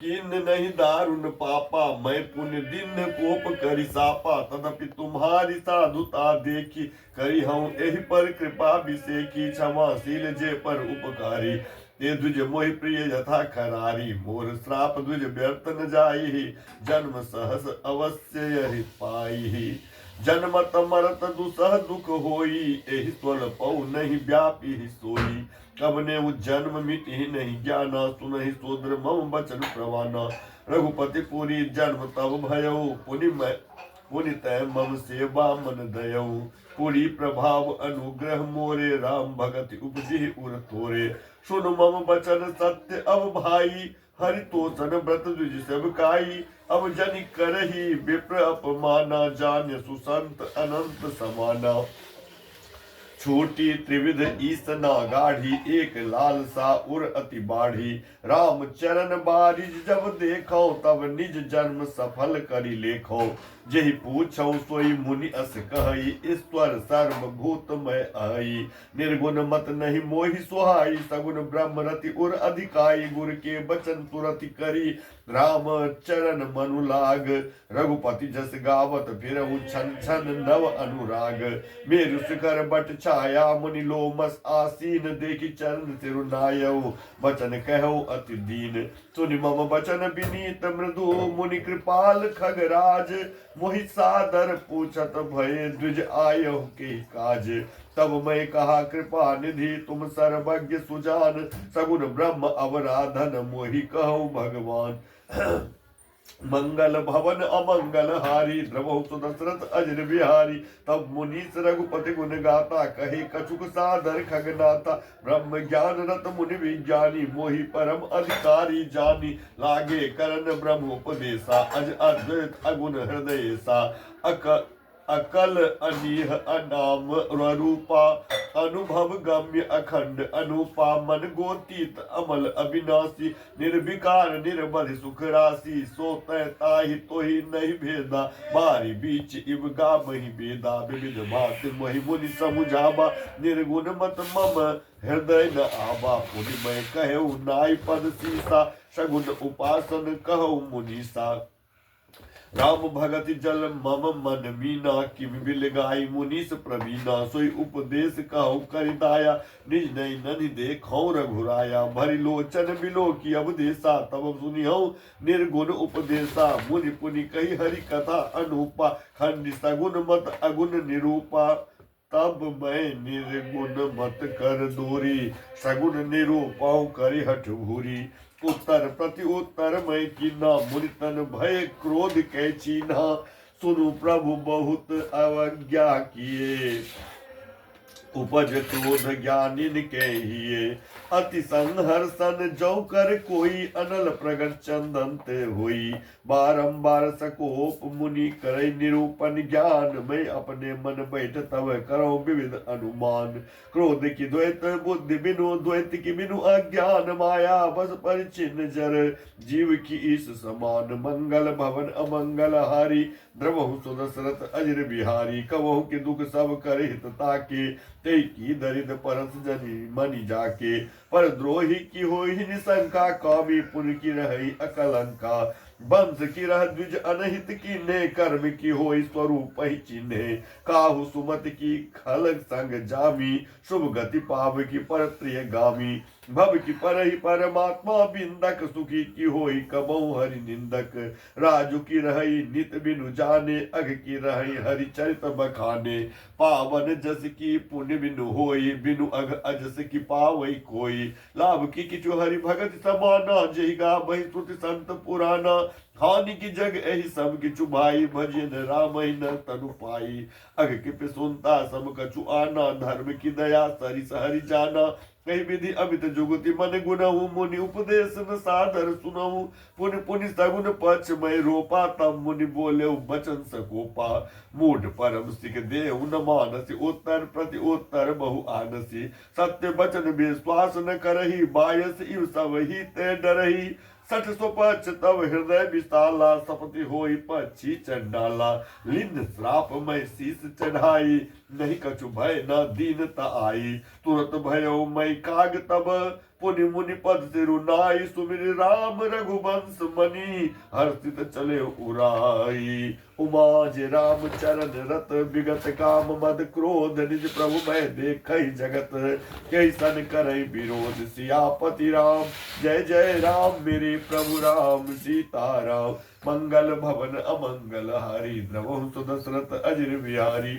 किन नहीं दारुण पापा, मैं पुण्य दिन कोप करि सापा। तदपि तुम्हारी साधुता देखी, करी हूँ एहि पर कृपा विसेखी। क्षमाशील जे पर उपकारी, ते द्विज मोहि प्रिय यथा खरारी। मोर श्राप द्विज व्यर्थ न जाई, जन्म सहस अवश्य यहि पाई। जन्मत मरत दुसह दुख होई, एहि स्वल पौ नहीं व्यापी सोई। कब ने जन्म मिट ही नहीं ज्ञाना, सुनहि सोदर मम बचन प्रवाना। रघुपति पुरी जन्म तब भयऊ, पुनि तय मम सेवा मन दयऊ। पुरी प्रभाव अनुग्रह मोरे, राम भगति उपजी उर तोरे। सुन मम बचन सत्य अब भाई, हरि तोषण व्रत द्विज सब काई। अब जनि करही विप्र अपमाना, जान सुसंत अनंत समाना। छोटी त्रिविध ईसना गाढ़ी, एक लाल सा उर अति बाढ़ी। राम चरण बारिज जब देखो, तब निज जन्म सफल करि लेखो। जेहि पूछौ सोई मुनि अस कहई, ईश्वर सर्वभूत में आई। निर्गुण मत नहीं मोहि सुहाई, सगुन ब्रह्म रति उर अधिकाई। गुर के बचन तुरति करी, राम चरण मनु लाग। रघुपति जस गावत फिरहु, छन छन नव अनुराग। मेरु शिखर बट छाया, मुनि लोमस आसीन। देखि चरण सिरुनायऊ, बचन कहु अति दीन। सुनि मम बचन विनीत मृदु, मुनि कृपाल खगराज। मोहि सादर पूछत भय, द्विज आयहु के काज। तब मैं कहा कृपा निधि, तुम सर्वज्ञ सुजान। सगुन ब्रह्म अवराधन, मोहि कहु भगवान। मंगल भवन अमंगल हारी, द्रवहु सुदशरथ अजर बिहारी। तब मुनीस रघुपति गुण गाता, कहे कछुक सादर खगनाथा। ब्रह्म ज्ञान रत मुनि विज्ञानी, मोहि परम अधिकारी जानी। लागे करण ब्रह्म उपदेशा, अज अद्वैत अगुण हृदय सा। अकल अनीह अनाम रूपा, अनुभव गम्य अखंड अनुपा। मन गोतीत अमल अविनाशी, निर्विकार निर्बल सुख राशि। सो तय ताहि तोहि नहीं भेदा, बारी बीच इव गावहि बेदा। विविध बात मोहि मुनि समुझावा, निर्गुण मत मम हृदय न आवा। पुनि मैं कहु नाई पद सीसा, सगुन उपासन कहु मुनीसा। राम भगति जल मम मन मीना, किम बिल गाई मुनीस प्रवीणा। सोई उपदेश कहु करि दाया, निज नई ननि देखौ रघुराया। भरि लोचन बिलो की अवदेशा, तब सुनिहौ निर्गुण उपदेशा। मुनि पुनि कही हरि कथा अनूपा, खंड सगुन मत अगुण निरूपा। तब मैं निर्गुण मत कर दूरी, सगुन निरूपौ करि हठ भूरी। उत्तर प्रति उत्तर मैं कीना, मुनि तन भय क्रोध कै चीन्हा। सुनु प्रभु बहुत अवज्ञा किए, उपज क्रोध ज्ञानिन के हिये। अति संहर्षण जो कर कोई, अनल प्रगट चंदन ते होई। बारंबार सकोप मुनि करे निरूपण ज्ञान, मैं अपने मन बैठ तब करो विविध अनुमान। क्रोध की द्वैत बुद्धि बिनु, द्वैत की बिनु अज्ञान। माया बस परिचिन जर, जीव की ईश समान। मंगल भवन अमंगल हारी, द्रवहु सुदशरथ अजर बिहारी। कवहु के दुख सब करे हित ताके, ते की दरिद्र परस जनी मनि जाके। पर द्रोही की होई निशंका, कामी पुन की रही अकलंका। वंश की रह द्विज अनहित कीन्हे, कर्म की होई स्वरूप ही चिन्हे। काहू सुमत की खल संग जामी, शुभ गति पाव की पर प्रिय गामी। भव की पर ही परमात्मा बिंदक, सुखी की होई कबहु हरि निंदक। राजु की रही नित बिनु जाने, अघ की रही हरि चरित बखाने। पावन जस की पुण्य बिनु होई, बिनु अघ अजस की पावई कोई। लाभ की किचु हरि भगत समाना, जहि गावहि श्रुति संत पुराना। हानि की जग एहि सब किचु भाई, भजन राम न तनु पाई। अघ की सुनता सब कछु आना, धर्म की दया सरिस हरि जाना। कही विधि अमित जुगति मन गुनहु, मुनि उपदेश न सादर सुनहु। पुनि पुनि सगुन पक्ष मैं रोपा, तब मुनि बोले बचन सकोपा। मूढ़ परम सिख देहु न मानसी, उत्तर प्रति उत्तर बहु आनसी। सत्य वचन विश्वास न करही, बायस इव सब ही ते डरही। सठ सुपक्ष तब हृदय विशाला, सपति होई पक्षी चंडाला। लिन श्राप में शीस चढ़ाई, नहीं कछु भय न दीनता आई। तुरत भयो मैं काग तब, पुनि मुनि पद सिरुनाई सुमिर राम रघुवंश मणि हर्षित चले उराई। उमा जे राम चरण रत विगत काम मद क्रोध निज प्रभु मैं देखै जगत कैसन करई विरोध सियापति राम जय जय राम मेरे प्रभु राम सीता राम मंगल भवन अमंगल हारी द्रवहु सुदशरथ अजिर बिहारी।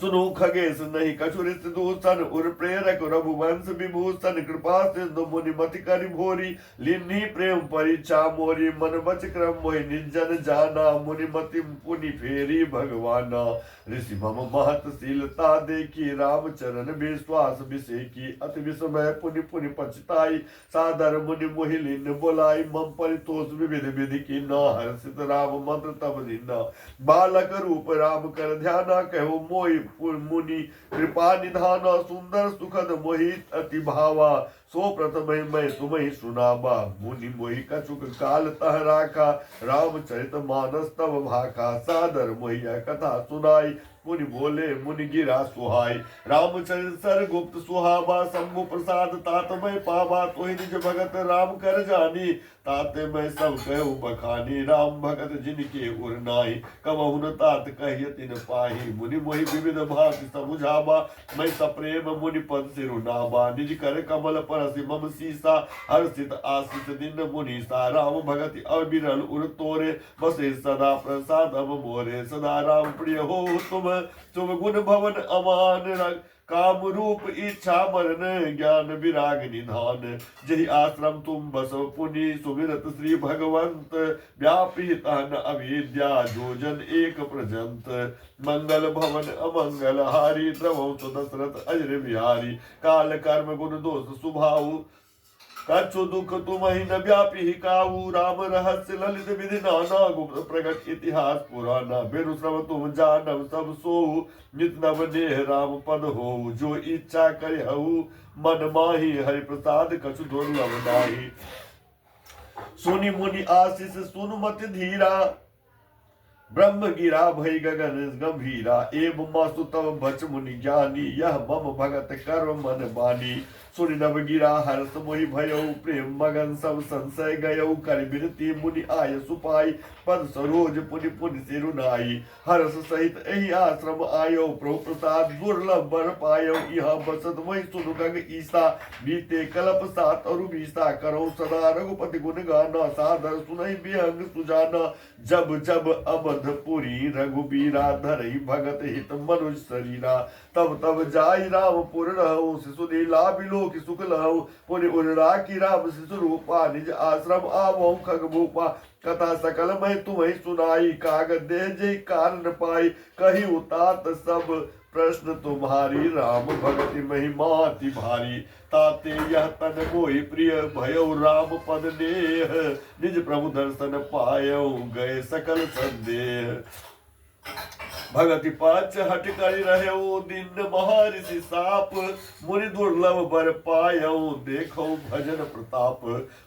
सुनो खगेश नहीं कछु रित दूषण उर प्रेरक रघुवंश विभूषण कृपा सिंधु मुनि मति करि भोरी लिन्ही प्रेम परीक्षा मोरी मन बच क्रम मोहि निर्जन जाना मुनि मति पुनि फेरी भगवाना। ऋषि मम महत शीलता देखी राम चरण विश्वास विषेकी अति विस्मय पुनि पुनि पछताई सादर मुनि मोहि लीन बोलाई मम परितोष विविध विधि की न हर्षित राम मंत्र तब दीना। बालक रूप राम कर ध्याना कहो मोहि मुनि कृपा निधान सुंदर सुखद मोहित अति भावा सो प्रथम मैं तुम्हें सुनाबा। मुनि मोहि कछुक काल तह राखा रामचरित मानस तब भाखा सादर मोहिया कथा सुनाई मुनि बोले मुनि गिरा सुहाई। रामचरित सर गुप्त सुहावा शंभु प्रसाद तात मैं पावा तोहि निज भगत राम कर जानी ताते मैं सब कहु बखानी राम भगत जिनके उर नाई कबहु न तात कहिय तिन पाही। मुनि मोहि विविध भांति समुझावा मैं सप्रेम मुनि पद सिरुनावा निज कर कमल परसि मम सीसा हर्षित आशिष दिन मुनि सा राम भगति अविरल उर तोरे बसे सदा प्रसाद अब मोरे सदा राम प्रिय हो तुम गुण भवन अमान काम रूप इच्छा मरण ज्ञान विराग निधान जहि आश्रम तुम बस पुनि सुमिरत श्री भगवंत व्यापी तहन अविद्या जोजन एक प्रजंत मंगल भवन अमंगल हारी द्रवौ दशरथ अजर बिहारी काल कर्म गुण दोष सुभाऊ कछु दुख तुम ही न व्यापी ही काऊ राम रहस्य ललित विधि नाना गुप्त प्रगट इतिहास पुराना बेरु श्रव तुम जानव सब सोऊ नित नव नेह राम पद हो जो इच्छा करे हऊ मन माही हरि प्रसाद कछु दुर्लभ नाही। सुनि मुनि आशीष सुन मत धीरा ब्रह्म गिरा भय गगन गंभीरा एवं मासु तव बच मुनि ज्ञानी यह मम भगत कर्म मन बानी। सुनि नव गिरा हर्ष मोहि भयो प्रेम मगन सब संशय गयो कर बिनती मुनि आय सुपाई पद सरोज पुनि पुनि सिरुनाई। हर्ष सहित एहि आश्रम आयो प्रभु प्रसाद दुर्लभ बर पायो यहाँ बसत वही सुनु गग ईसा बीते कल्प सात अरु बीसा करो सदा रघुपति गुण गाना सादर सुनहि बिहंग सुजाना जब जब अवधपुरी रघुबीरा धरई भगत हित मनुज शरीरा तब तब जाई रामपुर रहु शिशु लीला बिलो की सुख लहु पुनि उर्रा की राम शिशु रूपा निज आश्रम आवो खग भूपा कथा सकल मैं तुम्हें सुनाई कागद दे जय कारण पाई कही उतात सब प्रश्न तुम्हारी राम भगति महिमाति भारी ताते यह तन मोहि प्रिय भयो राम पद नेह निज प्रभु दर्शन पायो गए सकल संदेह। भगति पाच हट कर रहे दिन महर्षि साप मुनि दुर्लभ बर पायो देखो भजन प्रताप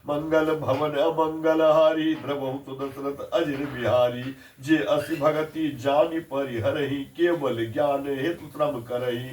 मंगल भवन अमंगल हारी द्रवहु सुदशरथ अजिर बिहारी। जे असि भगति जानि परिहरहि केवल ज्ञान हेतु श्रम करहि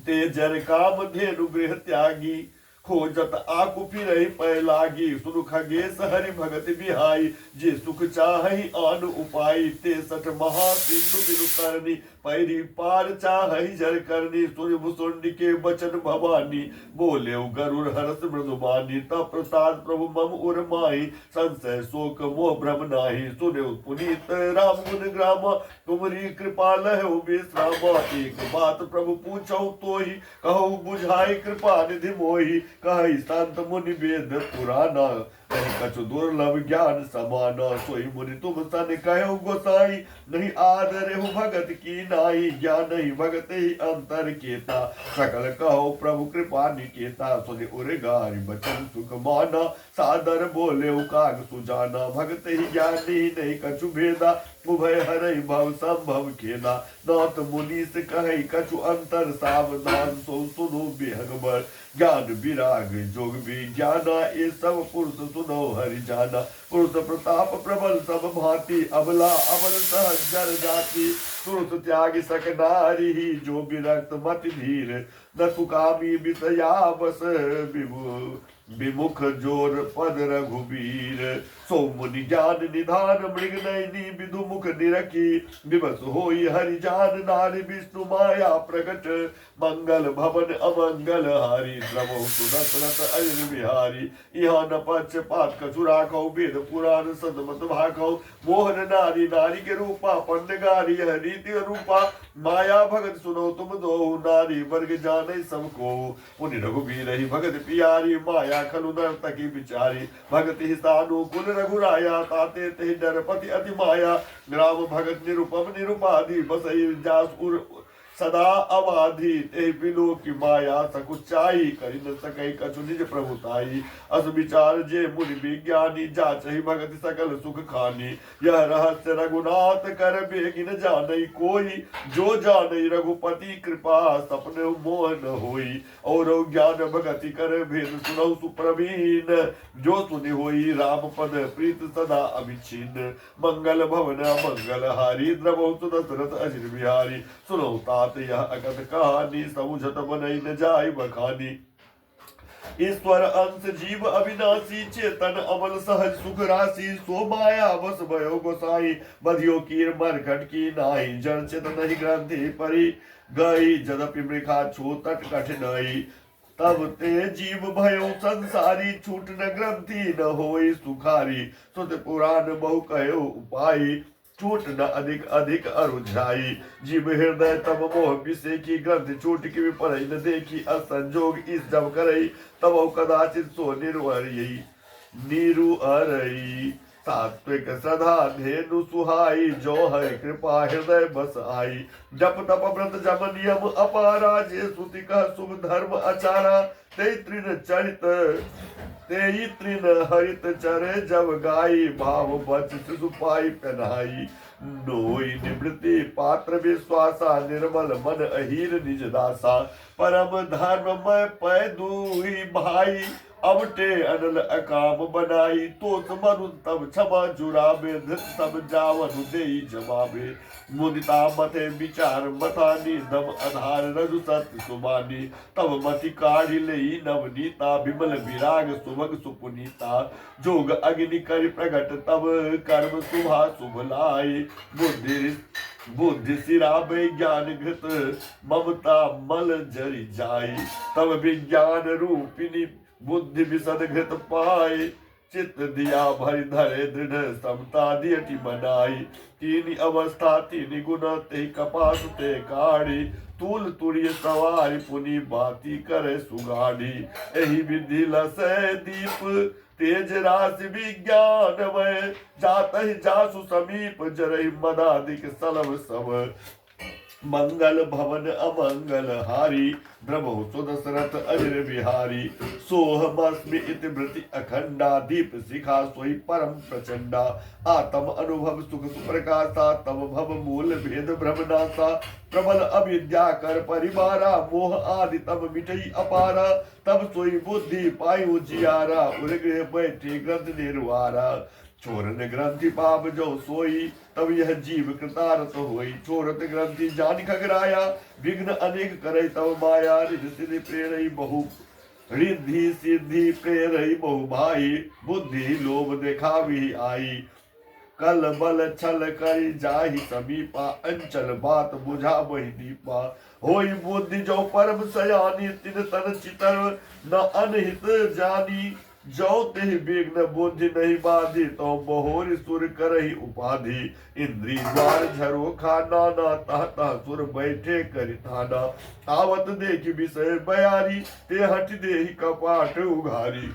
ते जर काम धेनु गृह त्यागी खोजत आकु फिरहि पै लागी। सुनु खगेश हरि भगत बिहाई जे सुख चाहि आन उपाय ते सठ महा सिंधु बिनु तरनी पैरी पार चाहि जर करनी। सूर्य भुसुंडी के बचन भवानी बोले गरुड़ हर्ष मृदुबानी तब प्रसाद प्रभु मम उर माही संशय शोक मोह भ्रम नाही। सुने पुनीत राम गुण ग्राम तुमरी कृपा लहु विश्राम एक बात प्रभु पूछो तो ही कहो बुझाई कृपा निधि मोही कहि संत मुनि वेद पुराना कहीं कछु दुर्लभ ज्ञान समाना। सोई मुनि तुम सन कहो गोसाई नहीं आदर हो भगत की नाई ज्ञान नहीं भगत ही अंतर केता सकल कहो प्रभु कृपा निकेता। सुनि उर गारी बचन सुख माना सादर बोले काग सुजाना भगत ही ज्ञानी नहीं कछु भेदा उभय हरई भव संभव खेला। नाथ मुनीस कहे कछु अंतर सावधान, सो सुनो बेहगबर ज्ञान विराग जोग विज्ञाना। ये सब पुरुष सुनो हरि जाना। पुरुष प्रताप प्रबल सब भांति, अबला अबल सहज जर जाति। पुरुष त्याग सक नारी ही, जो विरक्त मति धीर। न सुकामी विषया बस विभु विमुख जोर पद रघुबीर। सो मुनि ज्ञान निधान मृग नयनी, विदु मुख निरखी विवश होई हरि जान। नारी विष्णु माया प्रकट, मंगल भवन अमंगल हारी। द्रवो सुदशरथ अजर बिहारी, यहाँ न पक्षपात कछु राखो। वेद पुराण सदमत भाखो, मोहन नारी नारी के रूपा। पंडगारी यह रीति रूपा, माया भगत सुनो तुम दो। नारी वर्ग जाने सबको, पुनि रघुबीर ही भगत पियारी। माया खलु नर्तकी बिचारी, भगति ही सानुकूल रघुराया। ताते ते डरपति अति माया, राम भगत निरुपम निरुपाधि। बसई जासुर सदा अबाधि, ते बिलो की माया सकुचाई। करि न सकै कछु निज प्रभुताई। अस विचार जे मुनि विज्ञानी, जाचहि भगति सकल सुख खानी। यह रहस्य रघुनाथ कर बेगिन जानई कोई। जो जानई रघुपति कृपा, सपने मोहन होई। और ज्ञान भगति कर भेद सुनौ सुप्रवीण। जो सुनि होई राम पद प्रीत सदा अभिछिन्न। मंगल भवन मंगल हारी, द्रवौ सुदशरथ अजिर बिहारी। सुनौ यह अगत कहानी, समुझत बनई न जाय बखानी। ईश्वर अंश जीव अविनाशी, चेतन अमल सहज सुख राशि। सो माया बस भयो गोसाई, बधियो कीर मरकट की नाई। जड़ चित नहीं ग्रंथि परी गई, जदपि मृखा छो तट कठिनाई। तब ते जीव भयो संसारी, छूट न ग्रंथि न होई सुखारी। सुत पुराण बहु कहो उपाय, छूट न अधिक अधिक अरुझाई। जीव हृदय तब मोह विषय की, ग्रंथ छूट की विपरई न देखी। असंजोग इस जब करई, तब कदाचित सो निरुअरई निरुअरई। सात्विक श्रद्धा धेनु सुहाई, जो है कृपा हृदय बस आई। जप तप व्रत जम नियम अपारा, जे सुति कह शुभ धर्म आचारा। ते तृण चरित तेई तृण हरित चरे जब गाई। भाव बच शिशु पाई पहनाई, नोई निवृत्ति पात्र विश्वासा। निर्मल मन अहीर निज दासा, परम धर्ममय पै दुई भाई। अवटे अनल अकाम बनाई, तो मनु तब क्षमा जुराबे। धृत सब जावन देई जवाबे, मुदिता मते विचार मतानी। दम आधार रघु सत्य सुमानी, तब मति काढ़ी लई नवनीता। विमल विराग सुभग सुपुनीता, जोग अग्नि कर प्रगट तब। कर्म शुभा शुभ लाई, बुद्धि बुद्धि सिराबे ज्ञान घृत। ममता मल जरि जाई, तब विज्ञान रूपिणी बुद्धि विशद घृत पाए। चित्त दिया भरि धरे दृढ़, समता दियति बनाई। तीन अवस्था तीन गुण, ते कपास ते काढ़ी। तूल तुर्य सवारी, पुनि बाती करे सुगाढ़ी। एहि विधि लसै दीप, तेज राशि विज्ञानमय। जातहि जासु समीप, जरहि मदादिक सलभ सब। मंगल भवन अमंगल हारी, ब्रह्मो सुदशरथ अजर बिहारी। सोहमस्मि इति वृत्ति अखंडा, दीप शिखा सोई परम प्रचंडा। आत्म अनुभव सुख सुप्रकाशा, तब भव मूल भेद भ्रमनासा। प्रबल अविद्या कर परिवारा, मोह आदि तब मिटई अपारा। तब सोई बुद्धि पायु जियारा, उर्गृह बैठे ग्रंथ निर्वारा। छोरन ग्रंथि पाप जो सोई, तब यह जीव कृतारत होई। छोरत ग्रंथि जान खगराया, विघ्न अनेक करे तब माया। रिद्धि सिद्धि प्रेरई बहु, रिद्धि सिद्धि प्रेरई बहु भाई। बुद्धि लोभ देखावी आई, कल बल छल करी जाहि समीपा। अंचल बात बुझा बहि दीपा, होई बुद्धि जो परम सयानी। तिन तन चितर न अनहित जानी, जो तेहि विघ्न बुद्धि नहीं बाधी। तो बहोर सुर करहि उपाधि, इंद्री द्वार झरोखा नाना। तह तह सुर बैठे करि थाना, आवत देखि विषय बयारी। ते हट देहि कपाट उघारी,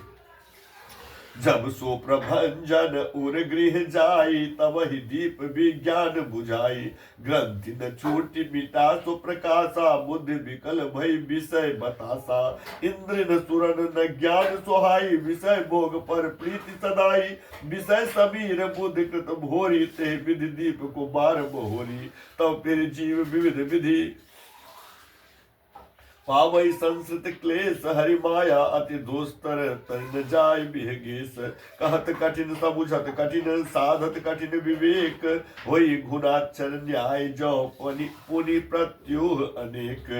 जब सो प्रभंजन उर गृह जाई, तब ही दीप विज्ञान बुझाई। ग्रंथि न छूटि मिटा सो प्रकाशा, बुद्धि विकल भई विषय बतासा। इंद्र न सुरन न ज्ञान सोहाई, विषय भोग पर प्रीति सदाई। विषय समीर बुद्धि कृत भोरी, ते विधि दीप को बार बहोरी। तब फिर जीव विविध विधि पावई संस्कृत क्लेश, हरि माया अति दोस्तर तन जाय बिहगेश। कहत कठिन सबुझत कठिन, साधत कठिन विवेक। होई गुणाक्षर न्याय, जो पुनि प्रत्युह अनेक।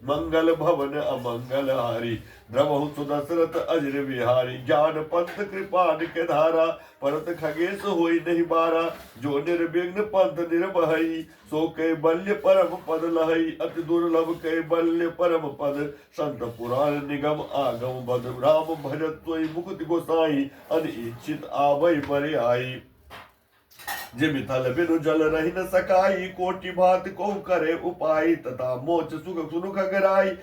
मंगल भवन अमंगल हारी, द्रवहु सुदशरथ अजर विहारी। ज्ञान पंथ कृपान के धारा, परत खगेश होई नहीं बारा। जो निर्विघ्न पंथ निर्भई, सो कैबल्य परम पद लहई। अति दुर्लभ कैबल्य परम पद, संत पुराण निगम आगम बद। राम भजत सोई मुकुति गोसाई, अनिच्छित आवै बरे आई। जिमि थल बिनु जल रहि न सकाई, कोटि भांति को करे उपाय। तथा मोच सुख सुनुख गराई,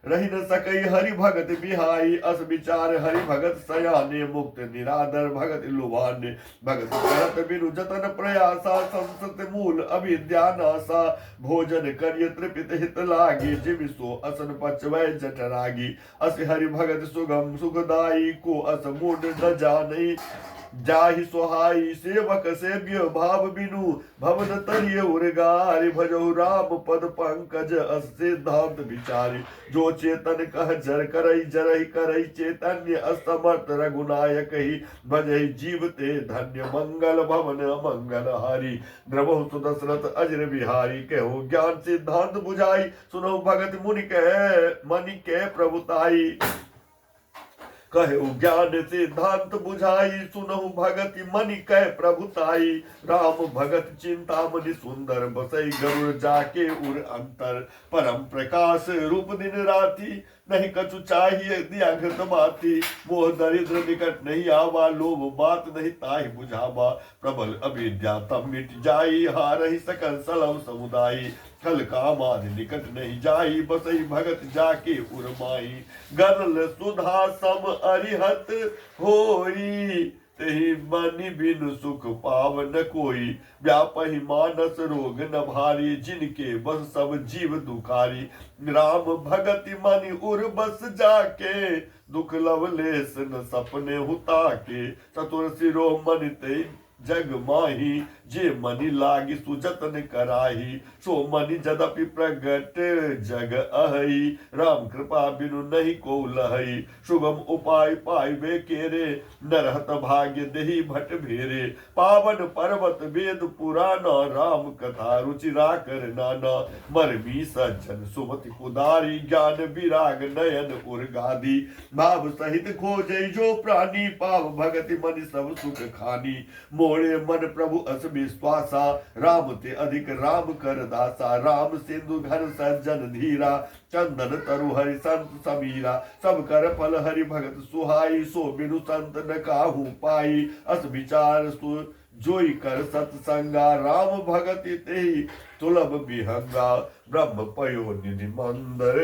रहि न सकई हरि भगत बिहाई। अस विचार हरि भगत सयाने, मुक्त निरादर भगत लुभाने। भगत करत बिनु जतन प्रयासा, संसत मूल अविद्या नासा। भोजन करिय तृपित हित लागी, जिमि सो असन पचवै जठरागी। अस हरि भगत सुगम सुखदाई, को अस मूढ़ न जानै। जाहि सोहाई सेवक सेव्य, भाव बिनु भवन तरिय उर्गारि। भजौ राम पद पंकज, अस सिद्धांत विचारी। जो चेतन कह जर करई, जरहि करई चैतन्य। असमर्थ रघुनायक ही, भजहि जीव ते धन्य। मंगल भवन अमंगल हारी, द्रवहु सुदशरथ अजर बिहारी। कहु ज्ञान सिद्धांत बुझाई, सुनहु भगत मुनि कह मनि के प्रभुताई। कहु ज्ञान सिद्धांत बुझाई, सुनहु भगति मनि कै प्रभुताई। राम भगत चिंतामणि सुंदर, बसई गरुड़ जाके उर अंतर। परम प्रकाश रूप दिन राति, नहीं कछु चाहिए दिया घृत माती। मोह दरिद्र निकट नहीं आवा, लोभ बात नहीं ताहि बुझावा। प्रबल अविद्या तब मिट जाई, हारहि सकल सलम समुदायी। कल कामादि निकट नहीं जाई, बसई भगत जाके उरमाई। गरल सुधा सम अरिहत होई, तेहि मनि बिनु सुख पावन कोई। व्यापहि मानस रोग न भारी, जिनके बस सब जीव दुखारी। राम भगति मनि उर बस जाके, दुख लवलेस न सपने हुता के। चतुर सिरो मन ते जग माही, जे मनि लागी सुजतन कराही। सो मनि जदपि प्रगट जग अहई, राम कृपा बिनु नहीं को लहई। सुगम उपाय पाइबे केरे, नरहत भाग्य देहि भट भेरे। पावन पर्वत वेद पुराना, राम कथा रुचिरा कर नाना। मरमी सज्जन सुमति कुदारी, ज्ञान विराग नयन उर्गादी। भाव सहित खोजै जो प्राणी, पाव भगति मनि सब सुख खानी। मोड़े मन प्रभु अस विश्वासा, राम ते अधिक राम कर दासा। राम सिंधु घर सज्जन धीरा, चंदन तरु हरि संत समीरा। सब कर फल हरि भगत सुहाई, सो बिनु संत न काहू पाई। अस विचार सु जोई कर सत्संगा, राम भगति तेहि सुलभ विहंगा। ब्रह्म पयो निधि मंदर,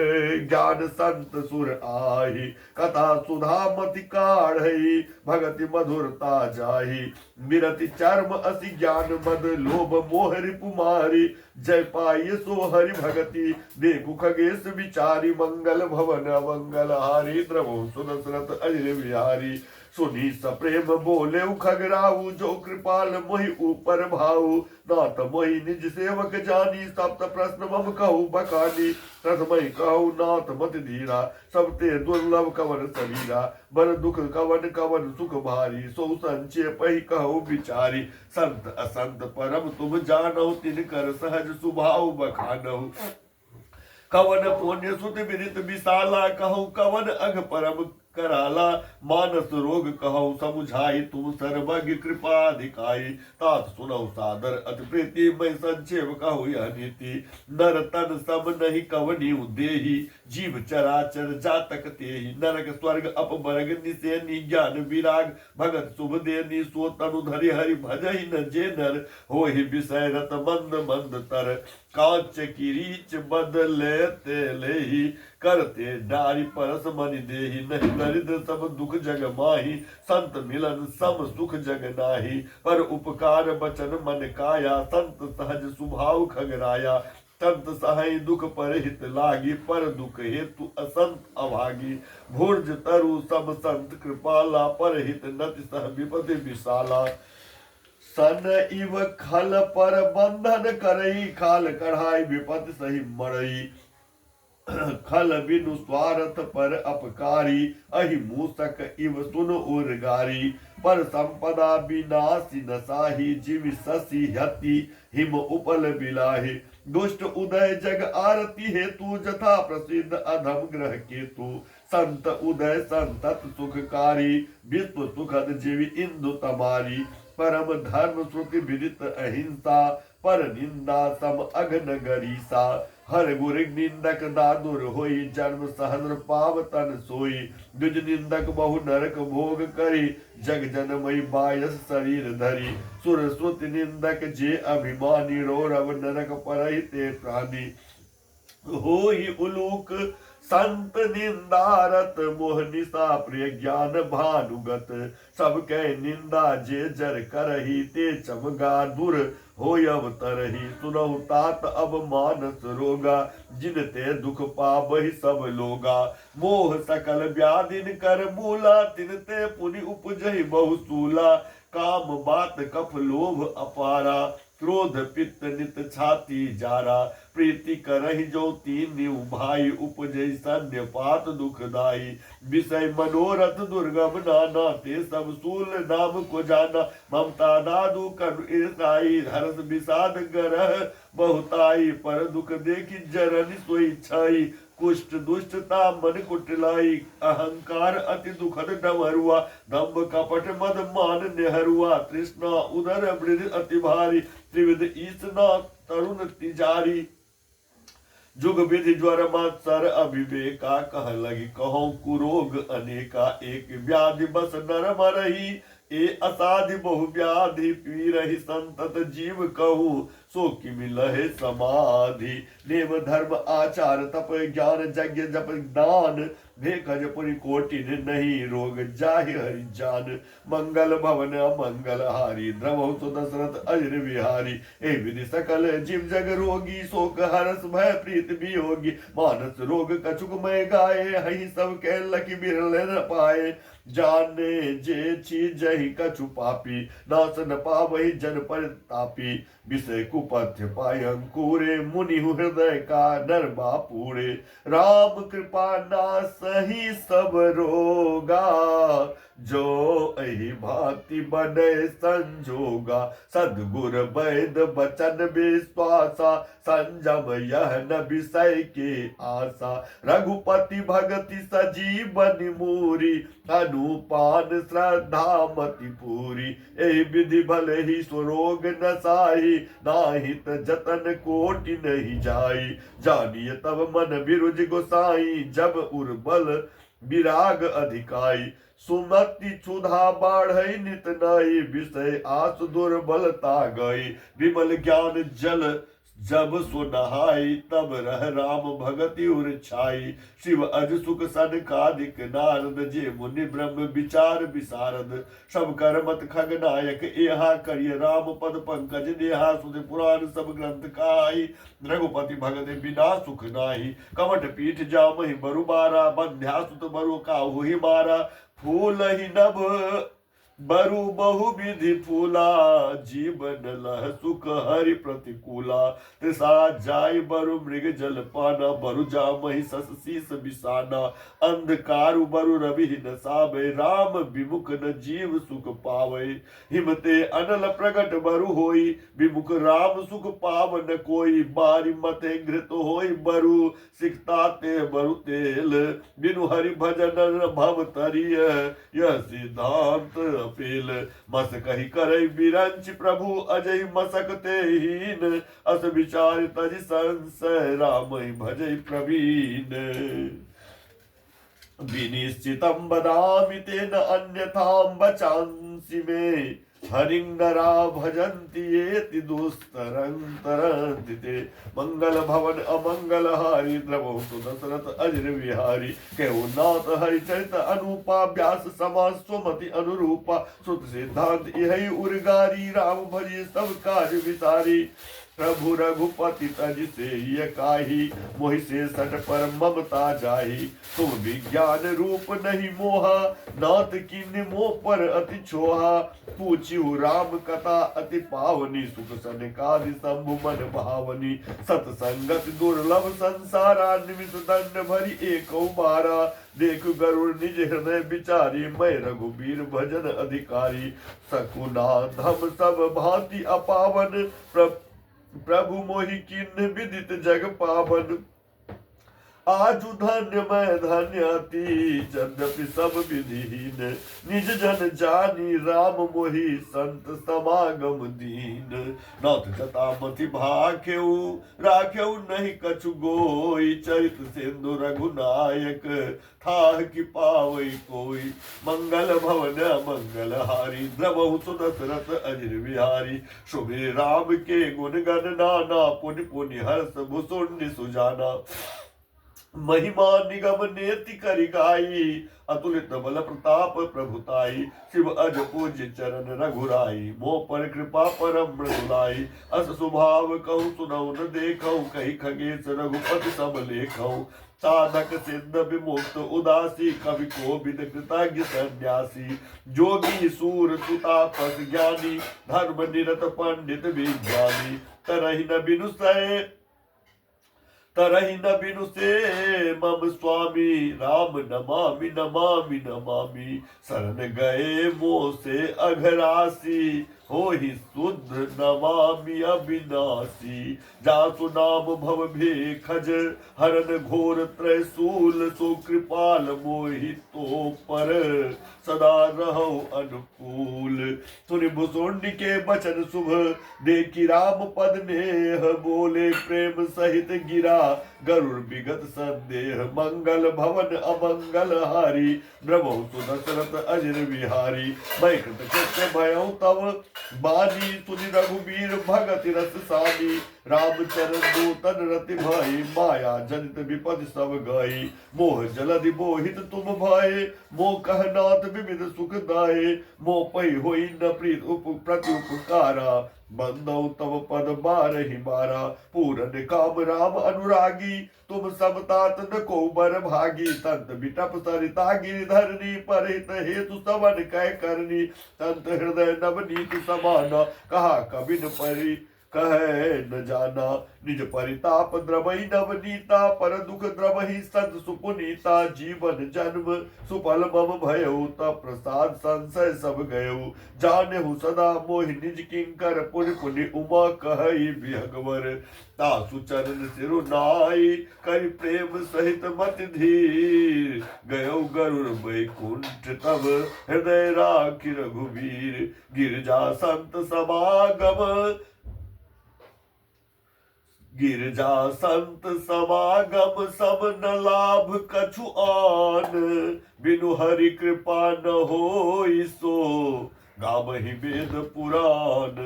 ज्ञान संत सुर आही। कथा सुधा मति काढ़ई, भगति मधुरता जाही। विरति चर्म असि ज्ञान मद, लोभ मोह रिपुमारी। जय पाई सो हरि भगति, देखु खगेश विचारी। मंगल भवन अमंगल हारी, द्रवहु सुदशरथ अजर बिहारी। सुनी सप्रेम बोले खगराऊ, जो कृपाल मोहि ऊपर भाऊ। नाथ मोहि निज सेवक जानी, सप्त प्रश्न मम कहु बखानी। तस्मै कहु नाथ मत धीरा, सब ते दुर्लभ कवन शरीरा। बर दुख कवन कवन सुख भारी, सो संचेप ही कहु विचारी। संत असंत परम तुम जानहु, तिनकर सहज स्वभाव बखानहु। कवन पुण्य सुत विदित विशाला, कहु कवन अघ परम कराला। मानस रोग कहु समुझाई, तुम सर्वज्ञ कृपा दिखाई। तात सुनौ सादर अति प्रीति, मैं संक्षेप कहु यह नीति। नर तन सब नहीं कवनी देही, जीव चराचर जातक तेहि। नरक स्वर्ग अपवर्ग निसेनी, ज्ञान विराग भगत शुभ देनी। सो तनु धरि हरि भजहि न जे नर, होहि विषय रत मंद मंद तर। कांच किरीच बदले ते लेहि, करते डारी परस मनि देहि। नहीं दरिद्र सब दुख जग माही, संत मिलन सम सुख जग नाही। पर उपकार बचन मन काया, संत सहज स्वभाव खगराया। संत सहाय दुख पर हित लागी, पर दुख हेतु असंत अभागी। भुर्ज तरु सब संत कृपाला, पर हित नति सह विपति विशाला। सन इव खल पर बंधन करई, खाल कढ़ाई विपत सही मरई। खल बिनु स्वार्थ पर अपकारी, अहि मूसक इव सुन उर्गारी। पर संपदा विनाशी नसाही, जीव शशि हति हिम उपल बिलाहि। दुष्ट उदय जग आरती हेतु, जथा प्रसिद्ध अधम ग्रह केतु। संत उदय संतत सुखकारी, विश्व सुखद जीव इंदु तमारी। परम धर्म श्रुति विदित अहिंसा, पर निंदा सम अघन गरीसा। हर गुर निंदक दादुर होई, जन्म सहस्र पाव तन सोई। द्विज निंदक बहु नरक भोग करी, जग जनमई बायस शरीर धरी। सुर श्रुति निंदक जे अभिमानी, रौरव नरक परहि ते प्राणी। होई उलूक संत निंदारत, मोह निशा प्रिय ज्ञान भानुगत। सबके निंदा जे जर करही, ते चमगा दूर होय अवतरही। सुनहु तात अब मानस रोगा, जिन ते दुख पाबहि सब लोगा। मोह सकल व्याधिन कर मूला, तिन ते पुनि उपजहि बहु सूला। काम बात कफ लोभ अपारा, क्रोध पित्त नित छाती जारा। प्रीति करहि जो तीन भाई, उपजै सन्य पात दुखदाई। विषय मनोरथ दुर्गम नाना, ते सब सूल नाम को जाना। ममता दादु कर ईर्षाई, हर्ष विषाद गरह बहुताई। पर दुख देखि जरनि सोई छाई, कुष्ठ दुष्टता मन कुटिलाई। अहंकार अति दुखद डमरुआ, दंभ कपट मद मान नेहरुआ। तृष्णा उदर वृद्धि अति भारी, त्रिविध ईसना तरुण तिजारी। जुग विधि ज्वर मत्सर अविवेका, कह लगी कहो कुरोग अनेका। एक व्याधि बस नर मरही, ए असाधि बहु व्याधि। पीरहि संतत जीव कहूँ, सो कि मिलहे समाधि। नेम धर्म आचार तप ज्ञान, यज्ञ जप दान। भेखज पुनि कोटिन नहीं, रोग जाहि हरि जान। मंगल भवन अमंगल हारी, द्रवहु तो दशरथ अजर विहारी। ए विधि सकल जीव जग रोगी, शोक हरस भय प्रीत वियोगी। मानस रोग कछुक मय गाये, हहि सब कह लखि बिरल न पाए। जाने जे चीज जहि कछु पापी, नास न पावहि जन परितापी। विषय कुपथ्य पाय अंकुरे, मुनि हृदय का नरवा पूरे। राम कृपा नासहि सब रोगा, जो एहि भांति बनै संजोगा। सद्गुर वैद बचन विश्वासा, संजम यह न विषय के आशा। रघुपति भगति सजीवन मूरी, अनुपान श्रद्धा मति पूरी। एहि विधि भले ही स्वरोग नसाई, नाहित जतन कोटि नहीं जाई। जानिए तब मन बिरुज गोसाई, जब उर्बल विराग अधिकाई। सुमति क्षुधा बाढ़ई नित नई, विषय आस दुर्बलता गई। विमल ज्ञान जल जब सो नहाई, तब रह राम भगति उर छाई। शिव अज सुख सनकादिक नारद, जे मुनि ब्रह्म विचार विशारद। सब कर मत खग नायक एहा, करिय राम पद पंकज नेहा। सुध पुराण सब ग्रंथ काई, रघुपति भगत बिना सुख नाही। कमट पीठ जामहि बरु बारा, बंध्या सुत बरु काहू ही मारा। फूल ही नभ बरु बहु विधि फूला, जीवन लह सुख हरि प्रतिकूला। तृषा जाय बरु मृग जल पाना, बरु जामहि सस शीस बिसाना। अंधकार बरु रवि न सावे, राम विमुख न जीव सुख पावे। हिमते अनल प्रगट बरु होई, विमुख राम सुख पाव न कोई। बारी मते घृत होई बरु, सिकता ते बरु तेल। बिनु हरि भजन भव तरिय, यह सिद्धांत पेल। मस कही करई बिरंच प्रभु, अजय मसकते हीन। अस विचार तज संशय, राम भजई प्रवीण। विनिश्चितम बदामि तेन अन्यथाम बचांसि में। हरिं नरा भजन्ति येति दुस्तरं तरन्ति ते। मंगल भवन अमंगल हारी द्रवहु सु दशरथ अजर विहारी। कहु नाथ हरिचरित अनुपा व्यास समाज स्वमति अनुरूपा। सुत सिद्धांत यही उर्गारी राम भजी सब कार्य विसारी। प्रभु रघुपति तज से ये काही मोहि से सट पर ममता जाही। तुम विज्ञान रूप नहीं मोहा नाथ किन्ह मोह पर अति छोहा। पूछियो राम कथा अति पावनी सुख सनकादि शंभु मन भावनी। सतसंगत दुर्लभ संसारा निमित दंड भरी एक बारा। देख गरुड़ निज हृदय विचारी मैं रघुबीर भजन अधिकारी। सकुनाथ हम सब भांति अपावन प्रभु मोहि किन्ह विदित जग पावन। आजु धन्य मैं धन्य अति यद्यपि सब विधिहीन। निज जन जानी राम मोहि संत समागम दीन। नाथ जटामति भाख्यऊ राख्यऊ नहीं कछु गोई। चरित सिंधु रघुनायक थाह कि पावई कोई। मंगल भवन मंगल हारी द्रवहु सु दशरथ अजर विहारी। शुभे राम के गुण गण नाना पुनि पुनि हर्ष भुसुंड सुजाना। महिमा निगम नेति करि गाई अतुलित बल प्रताप प्रभुताई। शिव अज पूज्य चरण रघुराई मोह पर कृपा परम मृदुलाई। अस स्वभाव कहु सुनौ न देखौ कही खगेश रघुपति सब लेखौ। साधक सिद्ध विमुक्त उदासी कवि कोविद कृतज्ञ सन्यासी। जोगी सूर सुतापस ज्ञानी धर्म निरत पंडित विज्ञानी। तरहि न बिनु से मम स्वामी राम नमामि नमामि नमामि। शरण गए मोह से अघरासी होहि शुद्ध नमामि अविनाशी। जासु नाम भव भेखज हरन घोर त्रैशूल। सो कृपाल मोहि तो पर सदा रहो अनुकूल। सुनि भुसुंड के बचन शुभ देखी राम पद नेह। बोले प्रेम सहित गिरा गरुड़ विगत संदेह। मंगल भवन अमंगल हारी द्रवहु सु दशरथ अजर विहारी। मैं कृतकृत्य भयउ तव बानी तुनि रघुबीर भगत रस सानी। रामचरण दूतन रति भाई माया जनित विपद सब गई। मोह जलधि मोहित तुम भाई मोह कहनाथ विविध सुख दाये। मोह पै होई न प्रीत प्रति उपकारा। बंदौ तव पद बारहि बारा। पूरन काम राम अनुरागी तुम सब तात न को बर भागी। तंत बिटप सरिता गिरिधरनी परहित हेतु सवन कह करनी। तंत हृदय नवनीत समाना कहा कबिन परि कहे न जाना। निज परिताप द्रवई नवनीता पर दुख द्रवही सत सुपुनीता। जीवन जन्म सुफल मम भयउ तब प्रसाद संशय सब गयउ। जानहु सदा मोहि निज किंकर पुनि पुनि उमा कहई विहगवर। तासु चरण सिरुनाई करि प्रेम सहित मति धीर। गयउ गरुड़ बैकुंठ तब हृदय राखि रघुवीर। गिरजा संत समागम गिरजा संत समागम सब न लाभ कछु आन। बिनु हरि कृपा न होई सो गावहि वेद पुराण।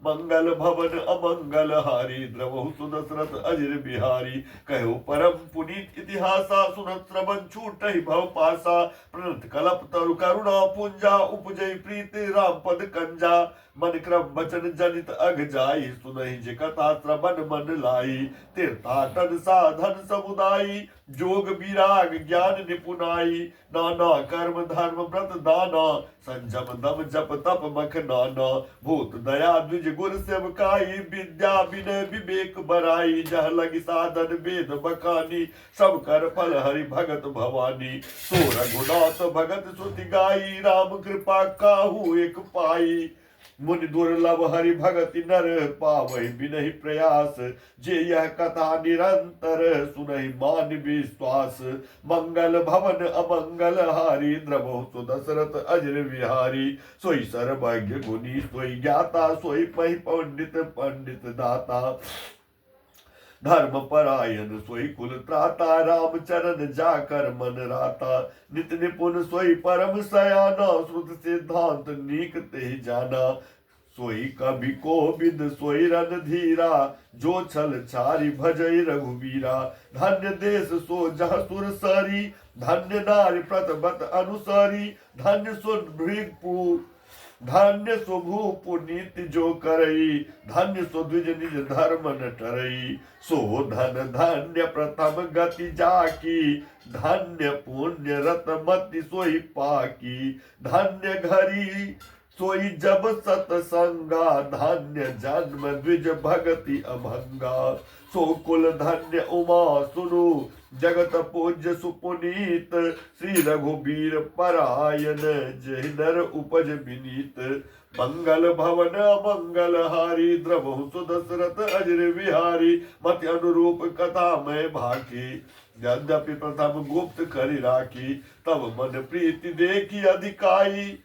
मंगल भवन अमंगल हारी द्रवहु सु दशरथ अजर बिहारी। कहु परम पुनीत इतिहासा सुनत श्रवण छूटहि भव पासा। प्रणत कलप तरु करुणा पुंजा उपजय प्रीति राम पद कंजा। मन क्रम वचन जनित अघ जाई सुनहि जे कथा श्रवण मन लाई। तीर्थाटन साधन समुदायी जोग विराग ज्ञान निपुनाई। नाना कर्म धर्म व्रत दाना संजम दम जप तप मख नाना। भूत दया द्विज गुर सेवकाई विद्या विनय विवेक बराई। जह लगी साधन वेद बखानी सब कर फल हरि भगत भवानी। सो रघुनाथ भगत सुति गाई राम कृपा काहू एक पाई। मुनि दुर्लभ हरि भगति नर पावै बिनहि प्रयास। जे यह कथा निरंतर सुनहि मान विश्वास। मंगल भवन अमंगल हारी द्रवहु सु दशरथ अजर विहारी। सोई सर्वज्ञ गुणी सोई ज्ञाता सोई पहि पंडित पंडित दाता। धर्म परायण सोई कुल त्राता, रामचरण जाकर मन राता। नित निपुण सोई परम सयाना, श्रुत सिद्धांत नीक ते जाना। सोई कवि कोविद सोई रणधीरा, जो छल छारी भजई रघुबीरा। धन्य देश सो जह सुर सरी, धन्य नारी प्रतबत अनुसरी। धन्य सुन भृगु धन्य सुभु पुनीत जो करई, धन्य सो द्विज निज धर्म न टरई। सो धन धन्य प्रथम गति जाकी, धन्य पुण्य रतमति सोई पाकी। धन्य घरी सोई जब सतसंगा, धन्य जन्म द्विज भगति अभंगा। सो कुल धन्य उमा सुनु, जगत पूज्य सुपुनीत। श्री रघुबीर परायण, जय नर उपज विनीत। मंगल भवन मंगल हारी, द्रवहु सुदशरथ अजर बिहारी। मति अनुरूप कथा मैं भाकी, यद्यपि प्रथम गुप्त करि राखी। तब मन प्रीति देखी अधिकाई,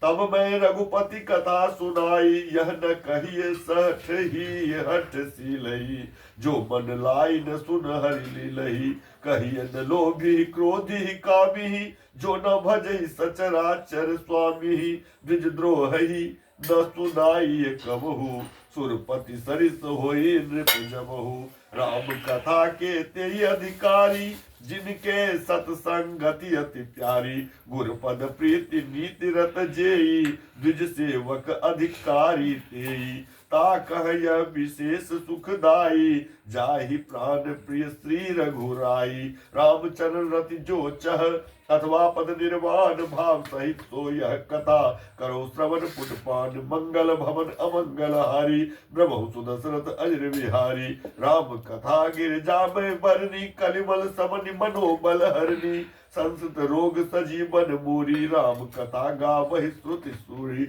तब मैं रघुपति कथा सुनाई। यह न कहिए सठ ही हठ सीलई, जो मन लाई न सुन हरि लीलई। कहिए न लोभी क्रोधी कामी, जो न भजई सचराचर स्वामी। द्विजद्रोही न सुनाई कबहु, सुरपति सरिस होई नृप जबहु। राम कथा के तेई अधिकारी, जिनके सतसंगति अति प्यारी। गुरपद प्रीति नीति रत जेई, द्विज सेवक अधिकारी तेई। ता कह यह विशेष सुखदाई, जाहि प्राण प्रिय श्री रघुराई। रामचरण रति जो चह, अथवा पद निर्वाण भाव सहित सो यह कथा। करो श्रवण पुटपान, मंगल भवन अमंगल हारी। ब्रह्म सुदशरथ अजर बिहारी, राम कथा गिरजा में बरनी। कलिमल समनि मनोबल हरनी, संसत रोग सजीवन मूरी। राम कथा गावहि श्रुति सूरी,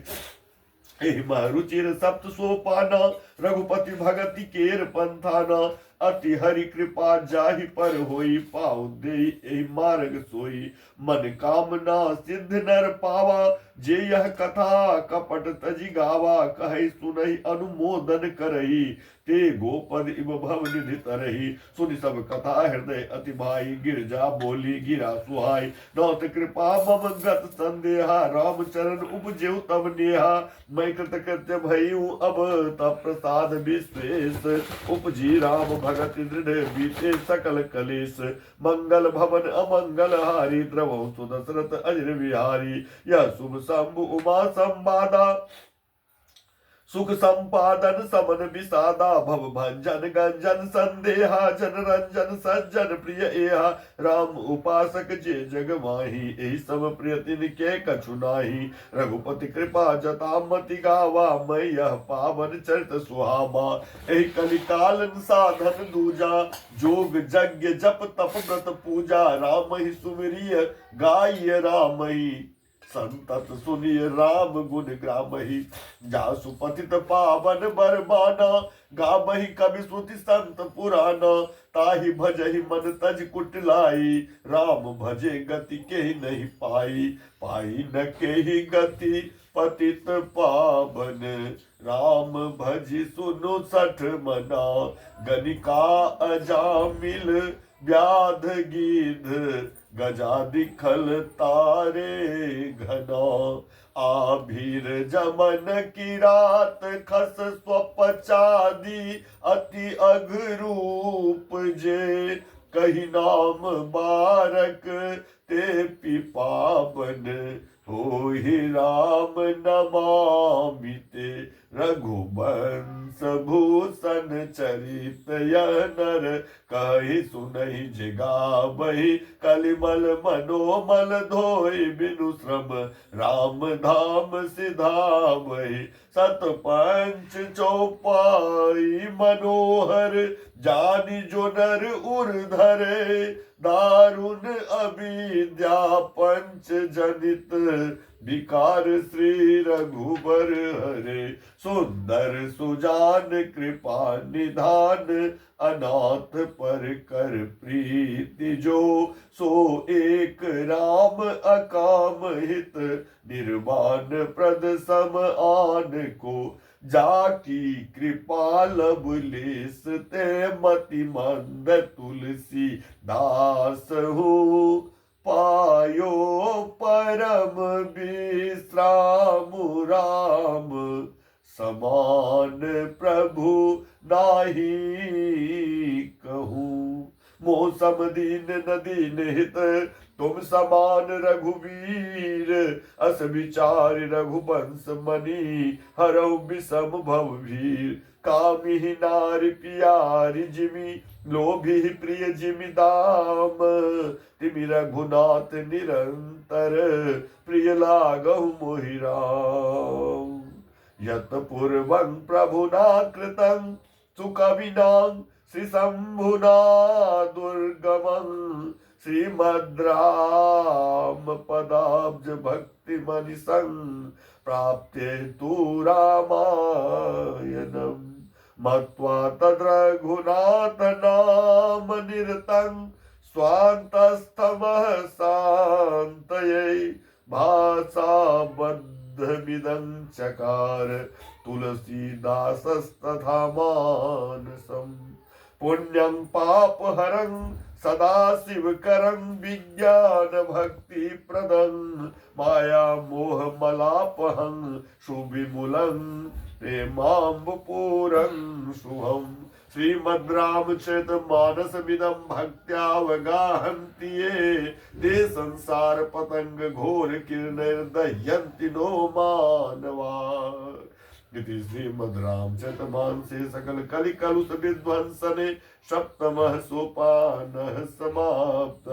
एहि रुचिर सप्त सोपाना। रघुपति भगति केर पंथाना, अति हरि कृपा जाहि पर होई। पाउ देई एहि मार्ग सोई, मन कामना सिद्ध नर पावा। जे यह कथा कपट तजि गावा, कहि सुनहि अनुमोदन करही। ते गोपद इव भव निधि तरही, सुनि सब कथा हृदय अति भाई। गिरजा बोली गिरा सुहाई, नौत कृपा मम गत संदेहा। रामचरण उपजेउ तब नेहा, मैं कृत कृत्य भयऊ अब तब प्रसाद विशेष। उपजी राम भगत दृढ़ बीते सकल कलेश। मंगल भवन अमंगल हारी, द्रवहु सुदशरथ अजर बिहारी। यह शुभ शंभु उमा संवादा, सुख संपादन समन विषादा। भव भंजन गंजन संदेहा, जन रंजन सज्जन प्रिय एहा। राम उपासक जे जग माही, एहि सब प्रिय तिनके कछु नाही। रघुपति कृपा जता मति गावा, मैं यह पावन चरित सुहावा। एहि कलिकाल साधन दूजा, जोग यज्ञ जप तप व्रत पूजा। राम ही सुमिरिय गाय राम ही, संतत सुनिय राम गुण ग्रामहि। जासु पतित पावन बरबाना, गावहि कवि श्रुति संत पुराना। ताहि भजहि मन तज कुटिलाई, राम भजे गति केहि नहीं पाई। पाई न केहि गति पतित पावन, राम भजि सुनु सठ मना। गनिका अजामिल व्याध गीध, गजादि खल तारे घना। आभीर जमन की रात, खस स्वपचादी अति अघरूप जे। कही नाम बारक ते पिपावन, होहि राम नमामि ते। रघुवंश भूषण चरित यह नर, कहि सुनहि जिगावहि। कलिमल मनोमल धोई, बिनु श्रम राम धाम सिधावहि। सतपंच चौपाई मनोहर, जानि जो नर उर धरे। दारुण अविद्या पंच जनित, विकार श्री रघुबर हरे। सुंदर सुजान कृपा निधान, अनाथ पर कर प्रीति जो। सो एक राम अकाम हित, निर्वाण प्रद सम आन को। जाकी कृपा लब लेस ते मति मंद तुलसी दास हो पायो परम विश्राम राम समान प्रभु नाही कहूँ। मोह सम दीन न दीन हित तुम समान रघुवीर अस विचार रघुवंश मणि हरौ विषम भव भीर। कामी नारी प्यारी जिमि लोभी प्रिय जिमि दाम तिमि रघुनाथ निरंतर प्रिय लागहु मोहि राम। यत पूर्वं प्रभुना कृतं सुकविनां श्रीशंभुना दुर्गमं श्रीमद् राम पदाब्ज भक्ति मनिसं प्राप्ते तु रामायणम् मत्वा तद्रघुनाथ नाम निरतं स्वान्तस्तमः शान्तये भाषा बद्धमिदं चकार तुलसीदासस्तथा मानसम्। पुण्यं पापहरं सदा शिवकरं विज्ञान भक्ति प्रदं माया मोह मलापहं सुविमूलं प्रेमाम्बपूरं शुभम्। श्रीमद् रामचरित मानसमिदं भक्त्यावगाहन्ति ये ते संसार पतंग घोर किरणैर्दह्यन्ति नो मानवा। इति श्रीमद् रामचरितमानसे सकल कलिकलुष विध्वंसने सप्तमः सोपानः समाप्त।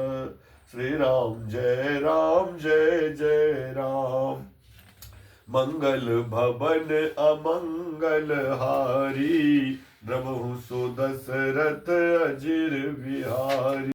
श्री राम जय जय राम। मंगल भवन अमंगल हारी द्रवहु सो दशरथ अजिर बिहारी।